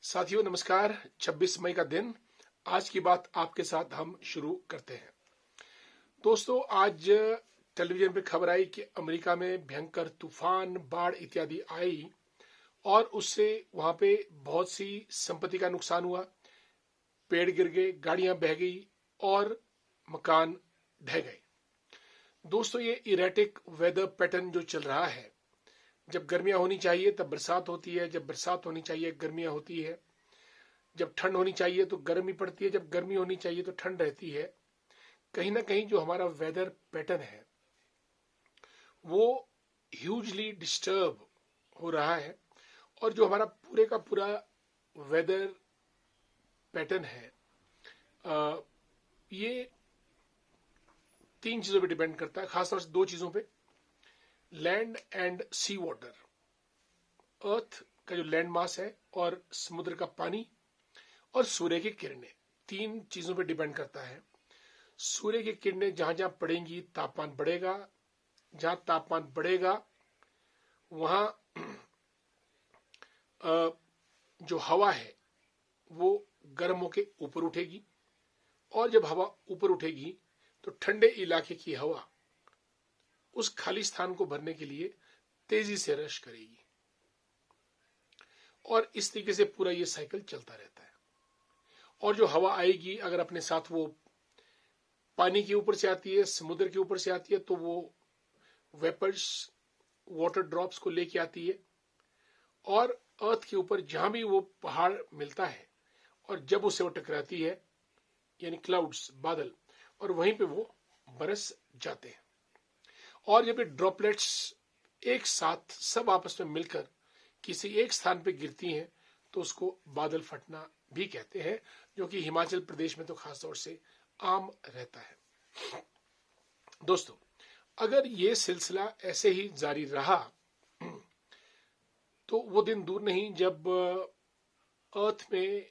साथियों नमस्कार। 26 मई का दिन, आज की बात आपके साथ हम शुरू करते हैं। दोस्तों, आज टेलीविजन पे खबर आई कि अमेरिका में भयंकर तूफान, बाढ़ इत्यादि आई और उससे वहां पे बहुत सी संपत्ति का नुकसान हुआ। पेड़ गिर गए, गाड़ियां बह गई और मकान ढह गए। दोस्तों, ये इरेटिक वेदर पैटर्न जो चल रहा है, जब गर्मियां होनी चाहिए तब बरसात होती है, जब बरसात होनी चाहिए गर्मियां होती है, जब ठंड होनी चाहिए तो गर्मी पड़ती है, जब गर्मी होनी चाहिए तो ठंड रहती है। कहीं ना कहीं जो हमारा वेदर पैटर्न है वो ह्यूजली डिस्टर्ब हो रहा है। और जो हमारा पूरे का पूरा वेदर पैटर्न है, ये तीन चीजों पे डिपेंड करता है, खासतौर से दो चीजों पे। लैंड एंड सी वाटर, अर्थ का जो लैंड मास है और समुद्र का पानी और सूर्य की किरणें, तीन चीजों पे डिपेंड करता है। सूर्य की किरणें जहां जहां पड़ेंगी तापमान बढ़ेगा, जहां तापमान बढ़ेगा वहां जो हवा है वो गर्म होके ऊपर उठेगी, और जब हवा ऊपर उठेगी तो ठंडे इलाके की हवा उस खाली स्थान को भरने के लिए तेजी से रश करेगी, और इस तरीके से पूरा ये साइकिल चलता रहता है। और जो हवा आएगी, अगर अपने साथ वो पानी के ऊपर से आती है, समुद्र के ऊपर से आती है, तो वो वेपर्स, वाटर ड्रॉप्स को लेके आती है और अर्थ के ऊपर जहां भी वो पहाड़ मिलता है और जब उससे वो टकराती है, यानी क्लाउड्स, बादल, और वहीं पे वो बरस जाते हैं। और जब ये ड्रॉपलेट्स एक साथ सब आपस में मिलकर किसी एक स्थान पे गिरती हैं तो उसको बादल फटना भी कहते हैं, जो कि हिमाचल प्रदेश में तो खासतौर से आम रहता है। दोस्तों, अगर ये सिलसिला ऐसे ही जारी रहा तो वो दिन दूर नहीं जब अर्थ में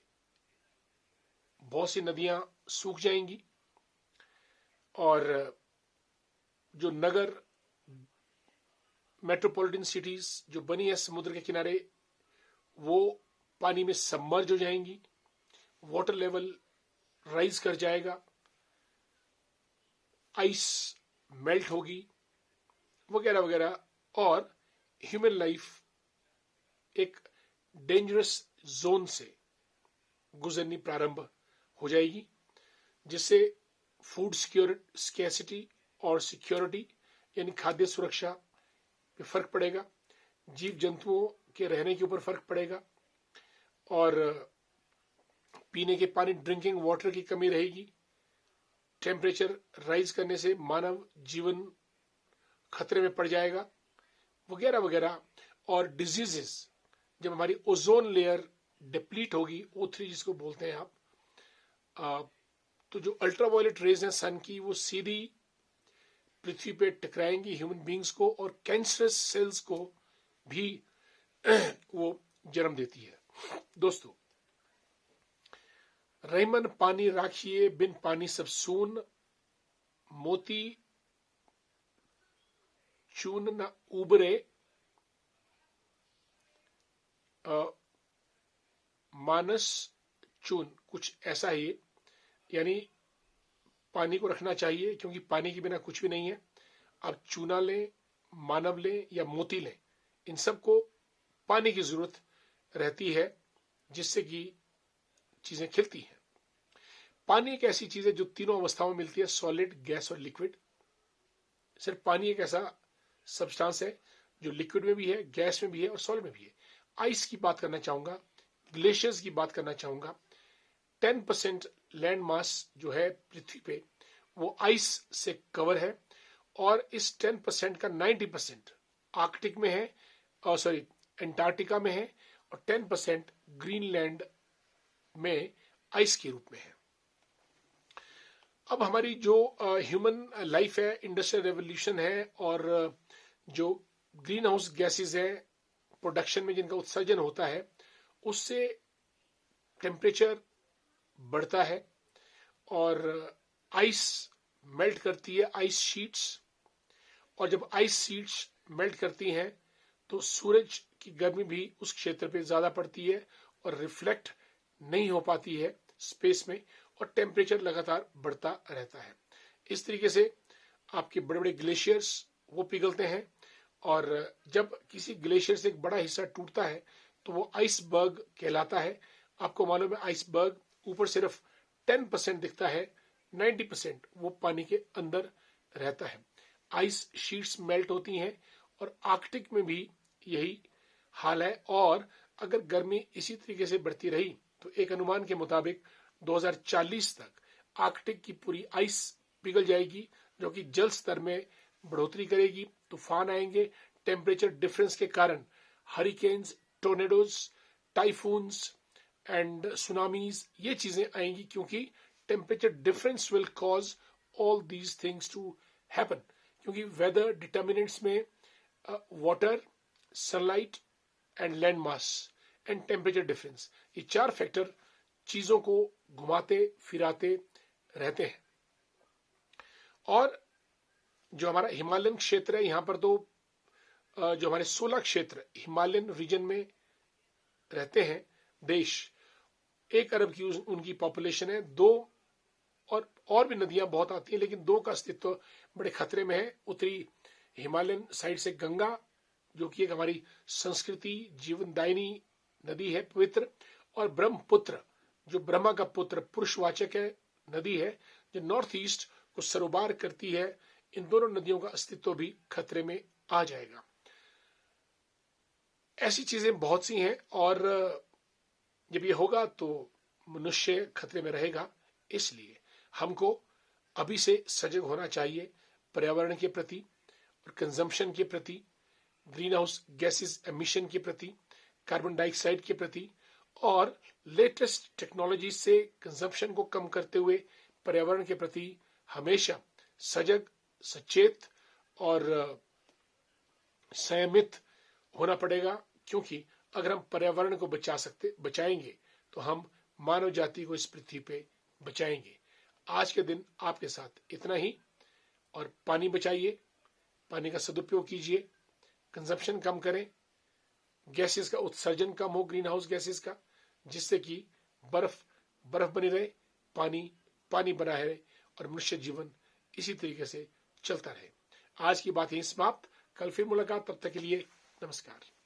बहुत सी नदियां सूख जाएंगी और जो नगर, मेट्रोपॉलिटन सिटीज जो बनी है समुद्र के किनारे, वो पानी में सबमर्ज हो जाएंगी, वाटर लेवल राइज कर जाएगा, आइस मेल्ट होगी, वगैरह वगैरह, और ह्यूमन लाइफ एक डेंजरस जोन से गुजरनी प्रारंभ हो जाएगी, जिससे फूड स्कैसिटी और सिक्योरिटी यानी खाद्य सुरक्षा पे फर्क पड़ेगा, जीव जंतुओं के रहने के ऊपर फर्क पड़ेगा, और पीने के पानी, ड्रिंकिंग वाटर की कमी रहेगी। टेम्परेचर राइज करने से मानव जीवन खतरे में पड़ जाएगा, वगैरह वगैरह। और डिजीजेस, जब हमारी ओजोन लेयर डिप्लीट होगी, O3 जिसको बोलते हैं आप, तो जो अल्ट्रावायलेट रेज हैं सन की, वो सीधी पृथ्वी पे टकराएंगी ह्यूमन बींग्स को, और कैंसरस सेल्स को भी वो जन्म देती है। दोस्तों, रहीमन पानी राखिए, बिन पानी सब सून, मोती चून न उबरे, मानस चून, कुछ ऐसा ही, यानी पानी को रखना चाहिए क्योंकि पानी के बिना कुछ भी नहीं है। आप चूना लें, मानव लें या मोती लें, इन सबको पानी की जरूरत रहती है जिससे कि चीजें खिलती हैं। पानी एक ऐसी चीज है जो तीनों अवस्थाओं में मिलती है, सॉलिड, गैस और लिक्विड। सिर्फ पानी एक ऐसा सब्सटेंस है जो लिक्विड में भी है, गैस में भी है और सॉलिड में भी है। आइस की बात करना चाहूंगा, ग्लेशियर्स की बात करना चाहूंगा। 10% लैंड मास जो है पृथ्वी पे वो आइस से कवर है, और इस 10% का 90% आर्कटिक में है, और सॉरी एंटार्क्टिका में है, और 10% ग्रीनलैंड में आइस के रूप में है। अब हमारी जो ह्यूमन लाइफ है, इंडस्ट्रियल रेवोल्यूशन है, और जो ग्रीन हाउस गैसेज है प्रोडक्शन में जिनका उत्सर्जन होता है, उससे टेम्परेचर बढ़ता है और आइस मेल्ट करती है, आइस शीट्स। और जब आइस शीट्स मेल्ट करती हैं तो सूरज की गर्मी भी उस क्षेत्र पे ज्यादा पड़ती है और रिफ्लेक्ट नहीं हो पाती है स्पेस में, और टेम्परेचर लगातार बढ़ता रहता है। इस तरीके से आपके बड़े बड़े ग्लेशियर्स वो पिघलते हैं, और जब किसी ग्लेशियर से एक बड़ा हिस्सा टूटता है तो वो आइसबर्ग कहलाता है। आपको मालूम है आइसबर्ग ऊपर सिर्फ 10% दिखता है, 90% वो पानी के अंदर रहता है। आइस शीट्स मेल्ट होती हैं, और आर्कटिक में भी यही हाल है। और अगर गर्मी इसी तरीके से बढ़ती रही तो एक अनुमान के मुताबिक 2040 तक आर्कटिक की पूरी आइस पिघल जाएगी, जो कि जल स्तर में बढ़ोतरी करेगी। तूफान आएंगे, टेम्परेचर डिफरेंस के कारण hurricanes, tornadoes, typhoons and tsunamis, ये चीजें आएंगी, क्योंकि temperature difference will cause all these things to happen. क्योंकि वेदर डिटर्मिनेंट्स में water, sunlight and land mass and temperature difference, ये 4 फैक्टर चीजों को घुमाते फिराते रहते हैं। और जो हमारा हिमालयन क्षेत्र है, यहाँ पर तो जो हमारे 16 क्षेत्र हिमालयन रीजन में रहते हैं देश, 1 अरब की उनकी पॉपुलेशन है। 2 और भी नदियां बहुत आती हैं, लेकिन 2 का अस्तित्व बड़े खतरे में है। उत्तरी हिमालयन साइड से गंगा, जो कि एक हमारी संस्कृति जीवनदायिनी नदी है, पवित्र, और ब्रह्मपुत्र, जो ब्रह्मा का पुत्र पुरुषवाचक है नदी है, जो नॉर्थ ईस्ट को सरोबार करती है। इन दोनों नदियों का अस्तित्व भी खतरे में आ जाएगा। ऐसी चीजें बहुत सी हैं, और जब ये होगा तो मनुष्य खतरे में रहेगा। इसलिए हमको अभी से सजग होना चाहिए पर्यावरण के प्रति, और कंजम्पशन के प्रति, ग्रीन हाउस गैसेस एमिशन के प्रति, कार्बन डाइऑक्साइड के प्रति, और लेटेस्ट टेक्नोलॉजी से कंजम्पशन को कम करते हुए पर्यावरण के प्रति हमेशा सजग, सचेत और संयमित होना पड़ेगा। क्योंकि अगर हम पर्यावरण को बचाएंगे तो हम मानव जाति को इस पृथ्वी पे बचाएंगे। आज के दिन आपके साथ इतना ही, और पानी बचाइए, पानी का सदुपयोग कीजिए, कंजप्शन कम करें, गैसेस का उत्सर्जन कम हो, ग्रीन हाउस गैसेस का, जिससे कि बर्फ बनी रहे, पानी बना रहे, और मनुष्य जीवन इसी तरीके से चलता रहे। आज की बात यहीं समाप्त, कल फिर मुलाकात, तब तक के लिए नमस्कार।